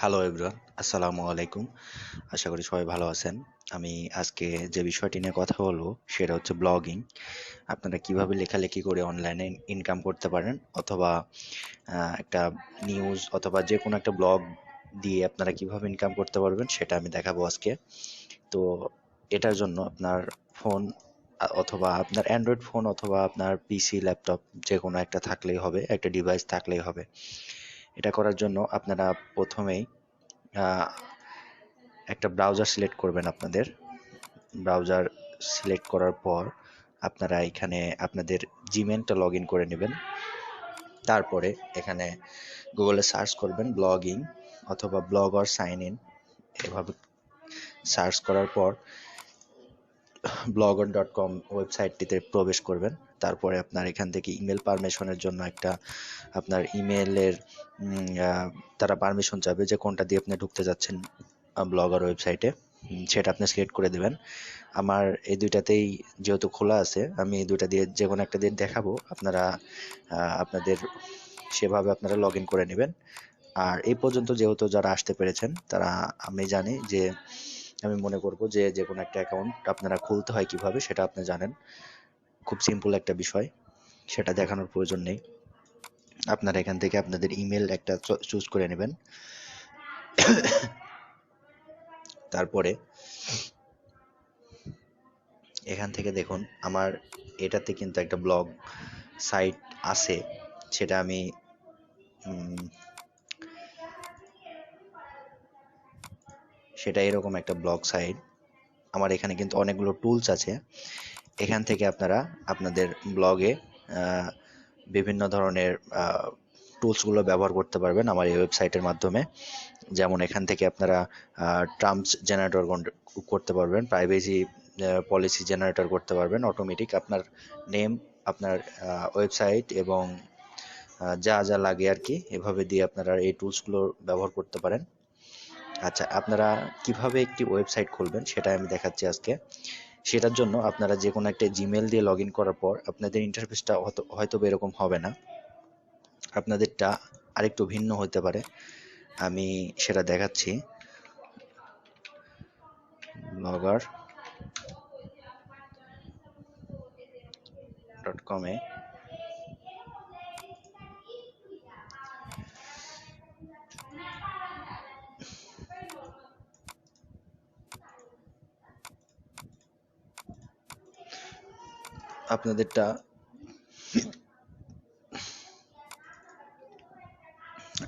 Hello everyone, আসসালামু আলাইকুম। আশা করি সবাই ভালো আছেন। আমি আজকে যে বিষয়টি নিয়ে কথা বলবো সেটা হচ্ছে ব্লগিং। আপনারা কিভাবে লেখালেখি করে অনলাইনে ইনকাম করতে পারেন, অথবা একটা নিউজ অথবা যে কোনো একটা ব্লগ দিয়ে আপনারা কিভাবে ইনকাম করতে পারবেন সেটা আমি দেখাবো আজকে। তো এটার জন্য আপনার ফোন অথবা আপনার অ্যান্ড্রয়েড ফোন অথবা আপনার পিসি, ল্যাপটপ যে কোনো একটা থাকলেই হবে, একটা ডিভাইস থাকলেই হবে। এটা করার জন্য আপনারা প্রথমেই আহ, একটা ব্রাউজার সিলেক্ট করবেন। আপনাদের ব্রাউজার সিলেক্ট করার পর আপনারা এখানে আপনাদের জিমেলটা লগ ইন করে নেবেন। তারপরে এখানে গুগলে সার্চ করবেন ব্লগিং অথবা ব্লগার সাইন ইন। এভাবে সার্চ করার পর blogger.com ওয়েবসাইটটিতে প্রবেশ করবেন। তারপরে আপনার এখান থেকে ইমেল পারমিশনের জন্য একটা আপনার ইমেলের তারা পারমিশন চাবে যে কোনটা দিয়ে আপনি ঢুকতে যাচ্ছেন ব্লগার ওয়েবসাইটে, সেটা আপনি সিলেক্ট করে দেবেন। আমার এই দুইটাতেই যেহেতু খোলা আছে, আমি এই দুইটা দিয়ে যে কোনো একটা দিয়ে দেখাবো। আপনারা আপনাদের সেভাবে আপনারা লগ ইন করে নেবেন। আর এই পর্যন্ত যেহেতু যারা আসতে পেরেছেন তারা, আমি জানি যে আমি মনে করব যে যে কোনো একটা অ্যাকাউন্ট আপনারা খুলতে হয় কিভাবে সেটা আপনি জানেন। খুব সিম্পল একটা বিষয়, সেটা দেখানোর প্রয়োজন নেই। আপনারা এখান থেকে আপনাদের ইমেল একটা চুজ করে নেবেন। তারপরে এখান থেকে দেখুন আমার এটাতে কিন্তু একটা ব্লগ সাইট আছে। সেটা আমি সেটা এরকম একটা ব্লগ সাইট। আমার এখানে কিন্তু অনেকগুলো টুলস আছে। এখান থেকে আপনারা আপনাদের ব্লগে বিভিন্ন ধরনের টুলসগুলো ব্যবহার করতে পারবেন আমার এই ওয়েবসাইটের মাধ্যমে। যেমন এখান থেকে আপনারা টার্মস জেনারেটর করতে পারবেন, প্রাইভেসি পলিসি জেনারেটর করতে পারবেন, অটোমেটিক আপনার নেম, আপনার ওয়েবসাইট এবং যা যা লাগে আর কি, এভাবে দিয়ে আপনারা এই টুলসগুলো ব্যবহার করতে পারেন। আচ্ছা, আপনারা কিভাবে একটি ওয়েবসাইট খুলবেন সেটা আমি দেখাচ্ছি আজকে। সেটার জন্য আপনারা যে কোনো একটা জিমেল দিয়ে লগ ইন করার পর আপনাদের ইন্টারফেসটা হয়তো এরকম হবে না, আপনাদেরটা আরেকটু ভিন্ন হতে পারে। আমি সেটা দেখাচ্ছি। blogger.com-এ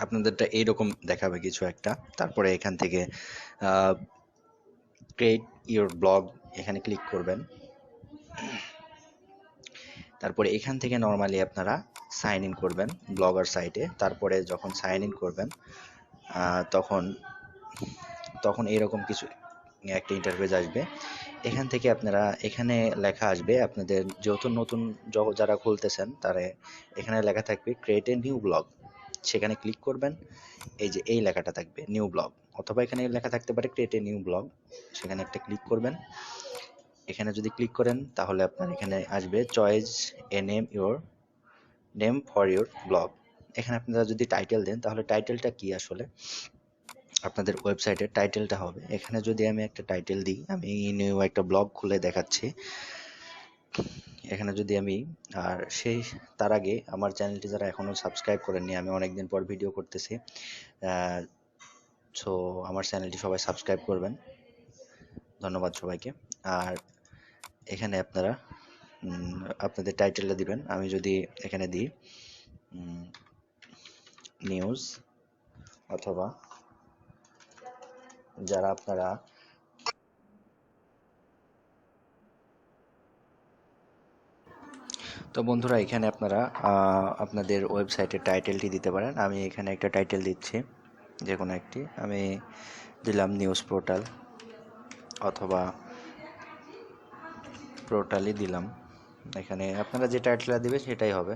আপনাদেরটা এইরকম দেখাবে কিছু একটা। তারপরে এখান থেকে ক্রিয়েট ইওর ব্লগ এখানে ক্লিক করবেন। তারপরে এখান থেকে নর্মালি আপনারা সাইন ইন করবেন ব্লগার সাইটে। তারপরে যখন সাইন ইন করবেন তখন তখন এরকম কিছু একটা ইন্টারফেস আসবে। এখান থেকে আপনারা, এখানে লেখা আসবে আপনাদের, যেহেতু নতুন যারা খুলতেছেন তারা, এখানে লেখা থাকবে ক্রিয়েট এ নিউ ব্লগ। সেখানে ক্লিক করবেন, এই যে এই লেখাটা থাকবে নিউ ব্লগ, অথবা এখানে লেখা থাকতে পারে ক্রিয়েট এ নিউ ব্লগ। সেখানে একটা ক্লিক করবেন। এখানে যদি ক্লিক করেন তাহলে আপনার এখানে আসবে choice a name for your blog. এখানে আপনারা যদি টাইটেল দেন তাহলে টাইটেলটা কি আসলে আপনাদের ওয়েবসাইটের টাইটেলটা হবে। এখানে যদি আমি একটা টাইটেল দিই, আমি নিউ একটা ব্লগ খুলে দেখাচ্ছি। এখানে যদি আমি, আর তার আগে আমার চ্যানেলটি যারা এখনো সাবস্ক্রাইব করেননি, আমি অনেকদিন পর ভিডিও করতেছি, সো আমার চ্যানেলটি সবাই সাবস্ক্রাইব করবেন। ধন্যবাদ সবাইকে। আর এখানে আপনারা আপনাদের টাইটেলটা দিবেন। আমি যদি এখানে দিই নিউজ, অথবা যারা আপনারা তো বন্ধুরা, এখানে আপনারা আপনাদের ওয়েবসাইটের টাইটেলটি দিতে পারেন। আমি এখানে একটা টাইটেল দিচ্ছি, যে কোনো একটি। আমি দিলাম নিউজ পোর্টাল, অথবা পোর্টালই দিলাম। এখানে আপনারা যে টাইটেলটা দিবে সেটাই হবে।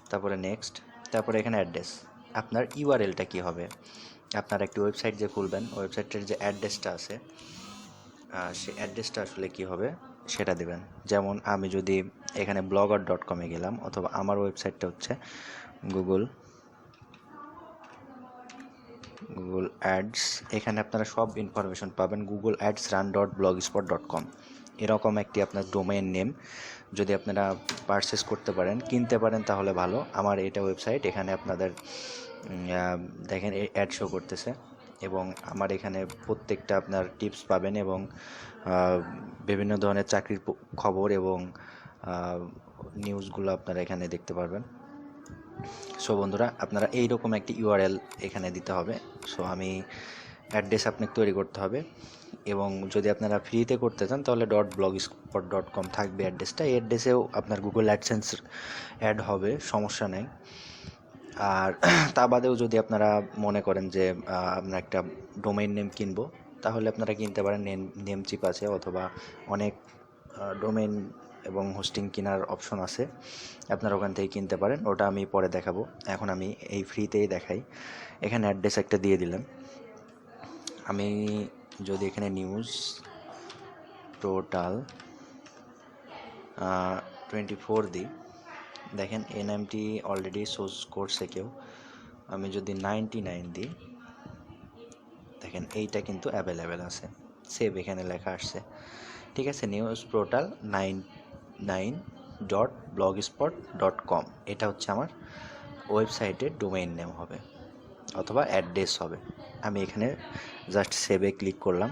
তারপরে নেক্সট। তারপরে এখানে অ্যাড্রেস, আপনার ইউআরএলটা কি হবে। আপনার একটি ওয়েবসাইট যে খুলবেন, ওয়েবসাইটের যে অ্যাড্রেসটা আছে, সেই অ্যাড্রেসটা আসলে কি হবে সেটা দেবেন। যেমন আমি যদি এখানে blogger.com-এ গেলাম, অথবা আমার ওয়েবসাইটটা হচ্ছে গুগল অ্যাডস, এখানে আপনারা সব ইনফরমেশন পাবেন Google ads run dot blogspot.com। এরকম একটি আপনার ডোমেইন নেম যদি আপনারা পারচেস করতে পারেন, কিনতে পারেন, তাহলে ভালো। আমার এটা ওয়েবসাইট, এখানে আপনাদের দেখেন অ্যাড শো করতেছে, এবং আমার এখানে প্রত্যেকটা আপনার টিপস পাবেন, এবং বিভিন্ন ধরনের চাকরির খবর এবং নিউজগুলো আপনারা এখানে দেখতে পারবেন। সো বন্ধুরা, আপনারা এইরকম একটি ইউআরএল এখানে দিতে হবে। সো আমি অ্যাড্রেস আপনাকে তৈরি করতে হবে, এবং যদি আপনারা ফ্রিতে করতে চান তাহলে .blogspot.com থাকবে অ্যাড্রেসটা। এই অ্যাড্রেসেও আপনার গুগল অ্যাডসেন্স অ্যাড হবে, সমস্যা নেই। আর তা বাদেও যদি আপনারা মনে করেন যে আপনার একটা ডোমেইন নেম কিনবো, তাহলে আপনারা কিনতে পারেন, নেমচিপ আছে, অথবা অনেক ডোমেইন এবং হোস্টিং কেনার অপশন আছে, আপনারা ওখান থেকে কিনতে পারেন। ওটা আমি পরে দেখাবো, এখন আমি এই ফ্রিতেই দেখাই। এখানে অ্যাড্রেস একটা দিয়ে দিলাম। আমি যদি এখানে নিউজ টোটাল 24 দিই, দেখেন এনএমটি অলরেডি সোর্স করছে কেউ। আমি যদি 99 দিই, দেখেন এইটা কিন্তু অ্যাভেলেবেল আছে, সেভ এখানে লেখা আসছে। ঠিক আছে, নিউজ পোর্টাল 99.blogspot.com, এটা হচ্ছে আমার ওয়েবসাইটের ডোমেইন নেম হবে অথবা অ্যাড্রেস হবে। আমি এখানে জাস্ট সেভে ক্লিক করলাম।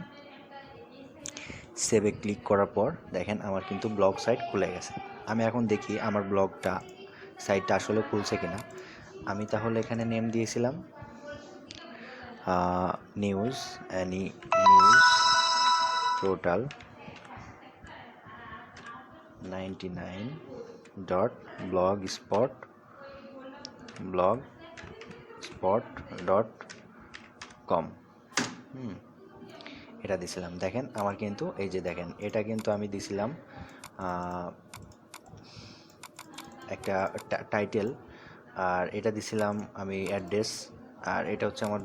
সেভে ক্লিক করার পর দেখেন আমার কিন্তু ব্লগ সাইট খুলে গেছে। আমি এখন দেখি আমার ব্লগটা সাইটটা আসলে খুলছে কিনা। আমি তাহলে এখানে নেম দিয়েছিলাম নিউজ টোটাল 99.blogspot.com এটা দিছিলাম। দেখেন আমার কিন্তু এই যে দেখেন, এটা কিন্তু আমি দিছিলাম একটা টাইটেল, আর এটা দিছিলাম আমি অ্যাড্রেস, আর এটা হচ্ছে আমার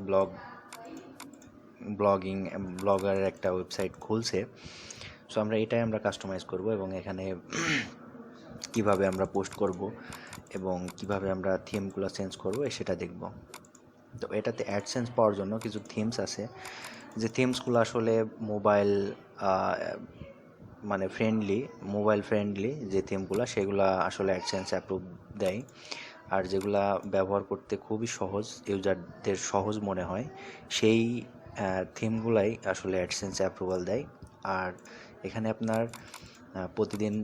ব্লগারের একটা ওয়েবসাইট খুলছে। সো আমরা এটাই কাস্টমাইজ করব, এবং এখানে কিভাবে আমরা পোস্ট করব এবং কিভাবে আমরা থিমগুলো চেঞ্জ করব সেটা দেখব। তো এটাতে অ্যাডসেন্স পাওয়ার জন্য কিছু থিমস আছে, যে থিমসগুলো আসলে মোবাইল ফ্রেন্ডলি যে থিমগুলো, সেগুলো আসলে অ্যাডসেন্স অ্যাপ্রুভ দেয়। আর যেগুলা ব্যবহার করতে খুবই সহজ, ইউজারদের সহজ মনে হয়, সেই থিমগুলাই আসলে অ্যাডসেন্স অ্যাপ্রুভাল দেয়। আর এখানে আপনার প্রতিদিন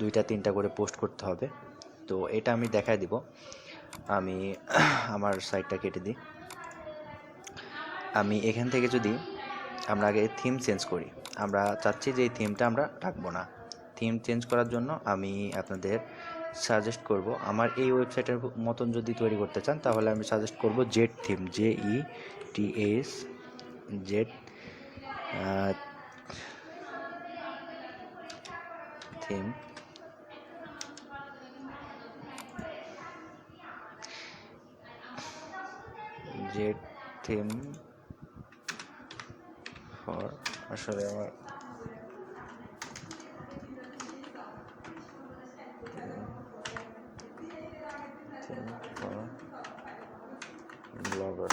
2-3টা করে পোস্ট করতে হবে। তো এটা আমি দেখাই দিব। আমি আমার সাইটটা কেটে দিই। আমি এখান থেকে যদি আমরা আগে থিম চেঞ্জ করি, আমরা চাচ্ছি যে এই থিমটা আমরা রাখবো না। থিম চেঞ্জ করার জন্য আমি আপনাদের সাজেস্ট করব, আমার এই ওয়েবসাইটের মতন যদি তৈরি করতে চান, তাহলে আমি সাজেস্ট করব Z theme, JETS Z theme. Z theme for, আসলে আমার ব্লগার,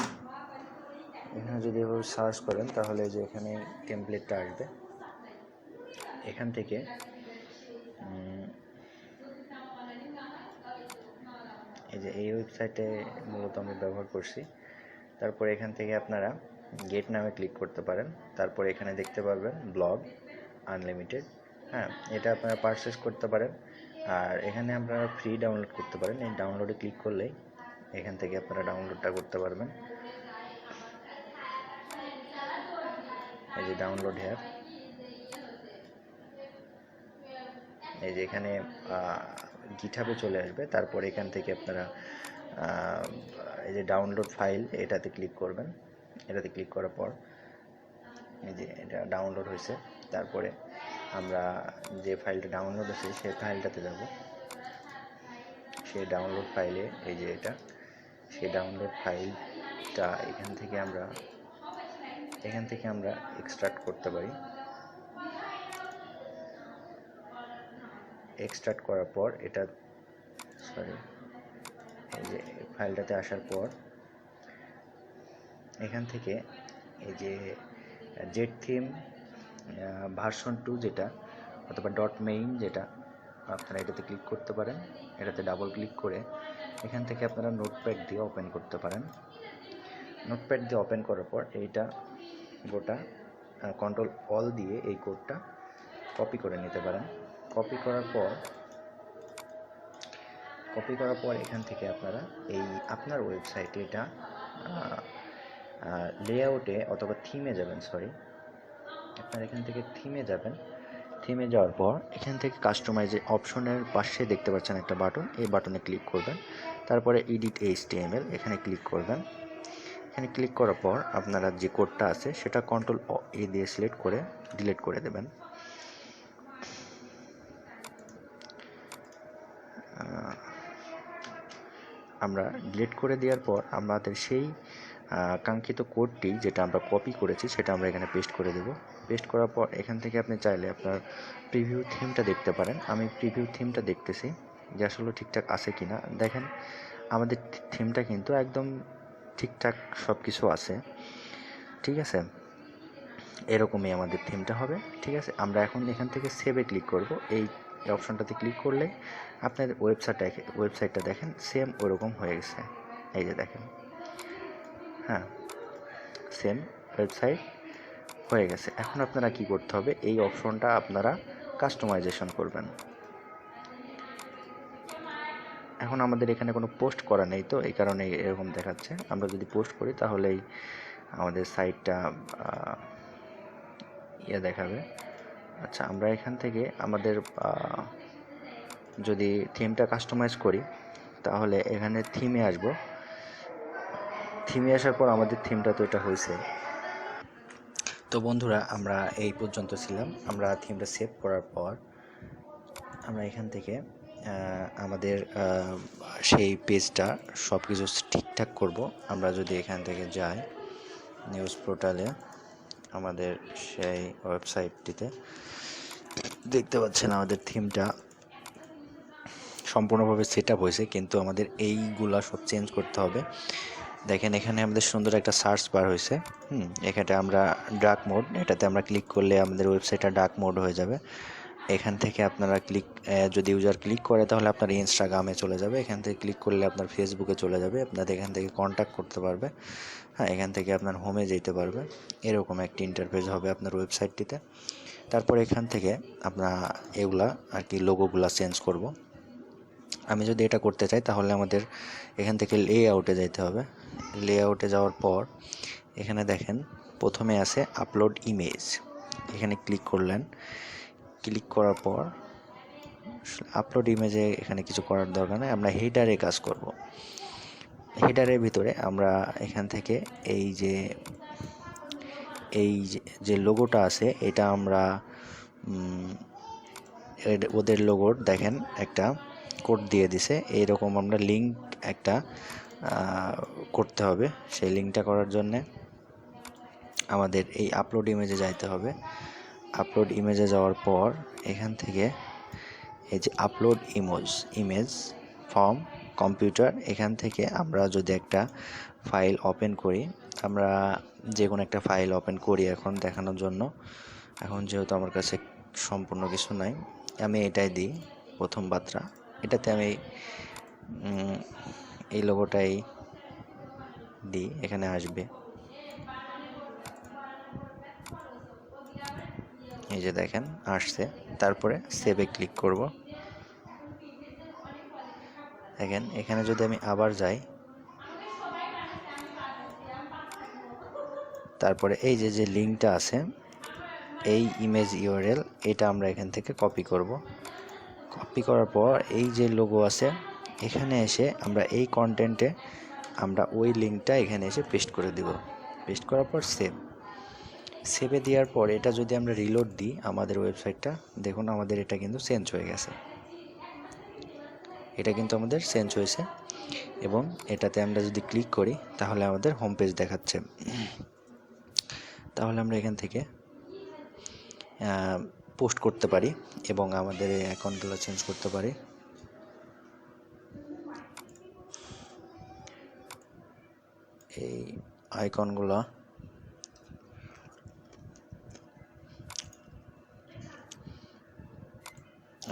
এখানে যদি এভাবে সার্চ করেন তাহলে যে এখানে টেমপ্লেটটা আসবে। এখান থেকে এই যে এই ওয়েবসাইটে মূলত আমি ব্যবহার করছি। তারপর এখান থেকে আপনারা গেট নামে ক্লিক করতে পারেন। তারপর এখানে দেখতে পারবেন ব্লগ আনলিমিটেড। হ্যাঁ, এটা আপনারা পারচেস করতে পারেন, আর এখানে আপনারা ফ্রি ডাউনলোড করতে পারেন। এই ডাউনলোডে ক্লিক করলেই এখান থেকে আপনারা ডাউনলোডটা করতে পারবেন। এই যে ডাউনলোড হেয়ার, এই যে এখানে গিটহাবে চলে আসবে। তারপর এখান থেকে আপনারা এই যে ডাউনলোড ফাইল, এটাতে ক্লিক করবেন। এটাতে ক্লিক করার পর এই যে এটা ডাউনলোড হয়েছে। তারপরে আমরা যে ফাইলটা ডাউনলোড হয়েছে সেই ফাইলটাতে যাব। সেই ডাউনলোড ফাইলে এই যে এটা, সেই ডাউনলোড ফাইলটা এখান থেকে আমরা এক্সট্রাক্ট করতে পারি। এক্সট্রাক্ট করার পর এটা এই যে ফাইলটাতে আসার পর এখান থেকে এই যে জেড থিম ভার্সন 2 যেটা অথবা ডট মেইন যেটা, আপনারা এটাতে ক্লিক করতে পারেন। এটাতে ডাবল ক্লিক করে এখান থেকে আপনারা নোটপ্যাড দিয়ে ওপেন করতে পারেন। নোটপ্যাড দিয়ে ওপেন করার পর এইটা গোটা কন্ট্রোল অল দিয়ে এই কোডটা কপি করে নিতে পারেন। কপি করার পর এখান থেকে আপনারা এই আপনার ওয়েবসাইটে এটা লেআউটে অথবা থিমে যাবেন, আপনারা এখান থেকে থিমে যাবেন। থিমে যাওয়ার পর এখান থেকে কাস্টমাইজ অপশনের পাশে দেখতে পাচ্ছেন একটা বাটন, এই বাটনে ক্লিক করবেন। তারপরে এডিট HTML এখানে ক্লিক করবেন। এখানে ক্লিক করার পর আপনারা যে কোডটা আছে সেটা কন্ট্রোল A দিয়ে সিলেক্ট করে ডিলিট করে দেবেন। আমরা ডিলিট করে দেওয়ার পর আমাদের সেই কাঙ্ক্ষিত কোডটি যেটা আমরা কপি করেছি সেটা আমরা এখানে পেস্ট করে দেব। পেস্ট করার পর এখান থেকে আপনি চাইলে আপনার প্রিভিউ থিমটা দেখতে পারেন। আমি প্রিভিউ থিমটা দেখতেছি যে আসলে ঠিকঠাক আছে কিনা। দেখেন আমাদের থিমটা কিন্তু একদম ঠিকঠাক সব কিছু আছে, ঠিক আছে। এরকমই আমাদের থিমটা হবে, ঠিক আছে। আমরা এখন এখান থেকে সেভে ক্লিক করব। এই অপশনটাতে ক্লিক করলে আপনার ওয়েবসাইটটা দেখেন সেম ওরকম হয়ে গেছে। এই যে দেখেন, হ্যাঁ, সেম ওয়েবসাইট হয়ে গেছে। এখন আপনারা কি করতে হবে, এই অপশনটা আপনারা কাস্টমাইজেশন করবেন। এখন আমাদের এখানে কোনো পোস্ট করা নেই, তো এই কারণে এরকম দেখাচ্ছে। আমরা যদি পোস্ট করি তাহলেই আমাদের সাইটটা দেখাবে। আচ্ছা, আমরা এখান থেকে আমাদের যদি থিমটা কাস্টমাইজ করি তাহলে এখানে থিমে আসব। থিমে আসার পর আমাদের থিমটা তো এটা হয়েছে। তো বন্ধুরা, আমরা এই পর্যন্ত ছিলাম। আমরা থিমটা সেভ করার পর আমরা এখান থেকে আমাদের সেই পেজটা সব কিছু ঠিকঠাক করব। আমরা যদি এখান থেকে যাই নিউজ পোর্টালে, আমাদের সেই ওয়েবসাইটটিতে দেখতে পাচ্ছেন আমাদের থিমটা সম্পূর্ণভাবে সেট আপ হয়েছে, কিন্তু আমাদের এইগুলা সব চেঞ্জ করতে হবে। দেখেন এখানে আমাদের সুন্দর একটা সার্চ বার হয়েছে। এখানে আমরা ডার্ক মোড, এটাতে আমরা ক্লিক করলে আমাদের ওয়েবসাইটটা ডার্ক মোড হয়ে যাবে। এখান থেকে আপনারা যদি ইউজার ক্লিক করে তাহলে আপনার ইনস্টাগ্রামে চলে যাবে। এখান থেকে ক্লিক করলে আপনার ফেসবুকে চলে যাবে। আপনাদের এখান থেকে কন্ট্যাক্ট করতে পারবে। হ্যাঁ, এখান থেকে আপনার হোমে যেতে পারবে। এরকম একটি ইন্টারফেস হবে আপনার ওয়েবসাইটটিতে। তারপর এখান থেকে আপনারা এগুলা আর কি লোগোগুলা চেঞ্জ করব। আমি যদি এটা করতে চাই তাহলে আমাদের এখান থেকে লেআউটে যেতে হবে। লেআউটে যাওয়ার পর এখানে দেখেন প্রথমে আছে আপলোড ইমেজ। এখানে ক্লিক করলেন। ক্লিক করার পর আপলোড ইমেজে এখানে কিছু করার দরকার নেই, আমরা হেডারে কাজ করব। হেডারের ভিতরে আমরা এখান থেকে এই যে লোগোটা আছে এটা আমরা ওদের লোগোর দেখেন একটা কোড দিয়ে দিছে, এইরকম আমরা লিঙ্ক একটা করতে হবে। সেই লিঙ্কটা করার জন্যে আমাদের এই আপলোড ইমেজে যাইতে হবে। আপলোড ইমেজে যাওয়ার পর এখান থেকে এই যে আপলোড ইমেজ ফ্রম কম্পিউটার, এখান থেকে আমরা যদি একটা ফাইল ওপেন করি, আমরা যে কোনো একটা ফাইল ওপেন করি এখন দেখানোর জন্য। এখন যেহেতু আমার কাছে সম্পূর্ণ কিছু নাই, আমি এটাই দিই প্রথম বার্তা। এটাতে আমি এই লোগোটাই দিই, এখানে আসবে। এই যে দেখেন আসছে। তারপরে সেভে ক্লিক করব। দেখেন এখানে যদি আমি আবার যাই, তারপরে এই যে লিঙ্কটা আছে, এই ইমেজ ইউআরএল, এটা আমরা এখান থেকে কপি করব। কপি করার পর এই যে লোগো আছে এখানে এসে আমরা এই কন্টেন্টে আমরা ওই লিঙ্কটা এখানে এসে পেস্ট করে দেব। পেস্ট করার পর সেভে দেওয়ার পর এটা যদি আমরা রিলোড দিই আমাদের ওয়েবসাইটটা, দেখুন আমাদের এটা কিন্তু চেঞ্জ হয়ে গেছে। এটা কিন্তু আমাদের চেঞ্জ হয়েছে এবং এটাতে আমরা যদি ক্লিক করি তাহলে আমাদের হোম পেজ দেখাচ্ছে। তাহলে আমরা এখান থেকে পোস্ট করতে পারি এবং আমাদের এই অ্যাকাউন্টগুলো চেঞ্জ করতে পারি। এই আইকনগুলো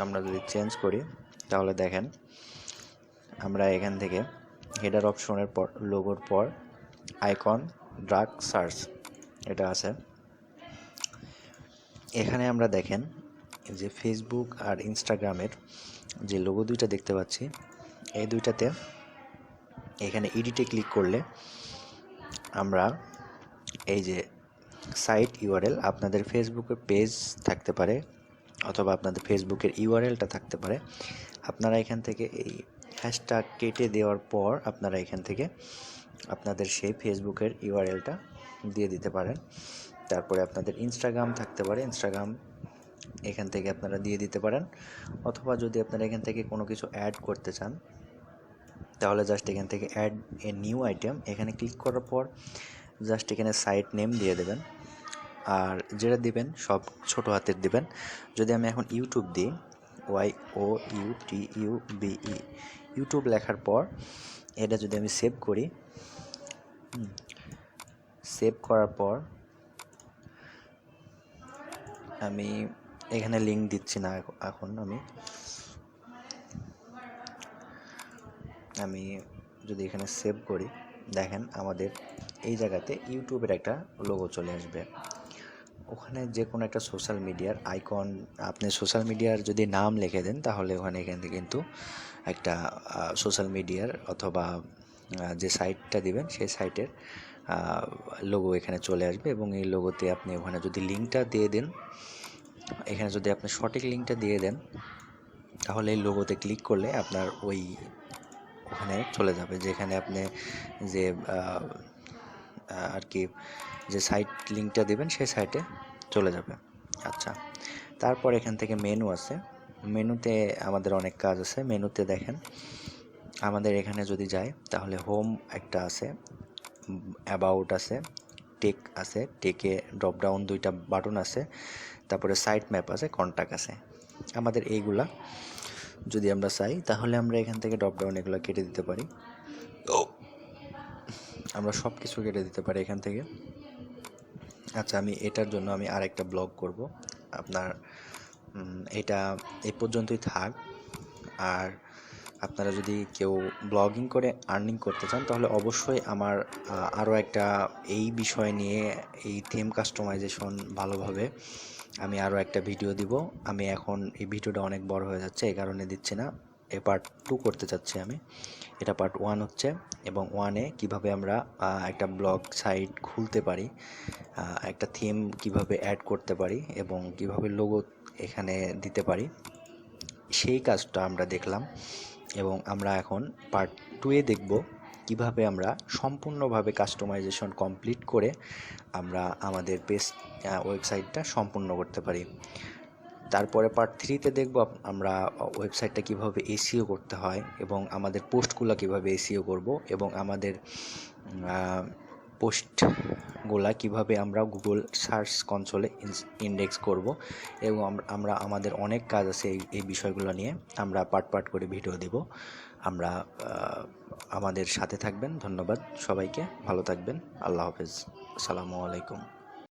আমরা যদি চেঞ্জ করি তাহলে দেখেন আমরা এখান থেকে হেডার অপশনের পর লোগোর পর আইকন ড্রাগ সার্চ এটা আছে। এখানে আমরা দেখেন যে ফেসবুক আর ইনস্টাগ্রামের যে লোগো দুইটা দেখতে পাচ্ছি, এই দুইটাতে এখানে এডিটে ক্লিক করলে আমরা এই যে সাইট ইউআরএল আপনাদের ফেসবুকের পেজ থাকতে পারে অথবা আপনাদের ফেসবুকের ইউআরএলটা থাকতে পারে, আপনারা এখান থেকে এই হ্যাশট্যাগ কেটে দেওয়ার পর আপনারা এখান থেকে আপনাদের সেই ফেসবুকের ইউআরএলটা দিয়ে দিতে পারেন। তারপরে আপনাদের ইনস্টাগ্রাম থাকতে পারে, ইনস্টাগ্রাম এখান থেকে আপনারা দিয়ে দিতে পারেন, অথবা যদি আপনারা এখান থেকে কোনো কিছু অ্যাড করতে চান তাহলে জাস্ট এখান থেকে অ্যাড এ নিউ আইটেম এখানে ক্লিক করার পর জাস্ট এখানে সাইট নেম দিয়ে দেবেন, আর যেটা দিবেন সব ছোট হাতের দিবেন। যদি আমি এখন ইউটিউব দিই, YOUTUBE ইউটিউব লেখার পর এটা যদি আমি সেভ করি, সেভ করার পর আমি এখানে লিঙ্ক দিচ্ছি না এখন আমি যদি এখানে সেভ করি দেখেন আমাদের এই জায়গাতে ইউটিউবের একটা লোগো চলে আসবে। ওখানে যে কোনো একটা সোশ্যাল মিডিয়ার আইকন, আপনি সোশ্যাল মিডিয়ার যদি নাম লিখে দেন তাহলে ওখানে এখান থেকে কিন্তু একটা সোশ্যাল মিডিয়ার অথবা যে সাইটটা দিবেন সেই সাইটের লোগো এখানে চলে আসবে, এবং এই লোগোতে আপনি ওখানে যদি লিঙ্কটা দিয়ে দেন, এখানে যদি আপনি সঠিক লিঙ্কটা দিয়ে দেন তাহলে এই লোগোতে ক্লিক করলে আপনার ওখানে চলে যাবে, যেখানে আপনি যে আর কি যে সাইট লিঙ্কটা দেবেন সেই সাইটে চলে যাবে। আচ্ছা, তারপর এখান থেকে মেনু আছে, মেনুতে আমাদের অনেক কাজ আছে। মেনুতে দেখেন আমাদের এখানে যদি যাই তাহলে হোম একটা আছে, অ্যাবাউট আছে, টেক আছে, টেকে ড্রপ ডাউন দুইটা বাটন আছে, তারপরে সাইট ম্যাপ আছে, কন্ট্যাক্ট আছে। আমাদের এইগুলা যদি আমরা চাই তাহলে আমরা এখান থেকে ড্রপ ডাউন এগুলো কেটে দিতে পারি, আমরা সব কিছু কেটে দিতে পারি এখান থেকে। আচ্ছা, আমি এটার জন্য আমি আরেকটা ব্লগ করব, আপনার এটা এই পর্যন্তই থাক। আর আপনারা যদি কেউ ব্লগিং করে আর্নিং করতে চান তাহলে অবশ্যই আমার আরও একটা এই বিষয় নিয়ে, এই থিম কাস্টমাইজেশন ভালোভাবে আমি আরও একটা ভিডিও দিব। আমি এখন এই ভিডিওটা অনেক বড় হয়ে যাচ্ছে, এই কারণে দিচ্ছি না, পার্ট 2 করতে চাচ্ছি আমি। এটা পার্ট 1 হচ্ছে, এবং 1-এ কীভাবে আমরা একটা ব্লগ সাইট খুলতে পারি, একটা থিম কিভাবে অ্যাড করতে পারি এবং কিভাবে লোগো এখানে দিতে পারি, সেই কাজটা আমরা দেখলাম। এবং আমরা এখন পার্ট 2-এ দেখব কিভাবে আমরা সম্পূর্ণভাবে কাস্টমাইজেশন কমপ্লিট করে আমরা আমাদের ওয়েবসাইটটা সম্পূর্ণ করতে পারি। তারপরে পার্ট 3-তে দেখব আমরা ওয়েবসাইটটা কিভাবে এসইও করতে হয় এবং আমাদের পোস্টগুলো কিভাবে এসইও করব, এবং আমাদের পোস্টগুলা কিভাবে আমরা গুগল সার্চ কনসোলে ইন্ডেক্স করব, এবং আমরা আমাদের অনেক কাজ আছে এই বিষয়গুলো নিয়ে। আমরা পার্ট করে ভিডিও দেব। আমরা আমাদের সাথে থাকবেন। ধন্যবাদ সবাইকে, ভালো থাকবেন। আল্লাহ হাফেজ, আসসালামু আলাইকুম।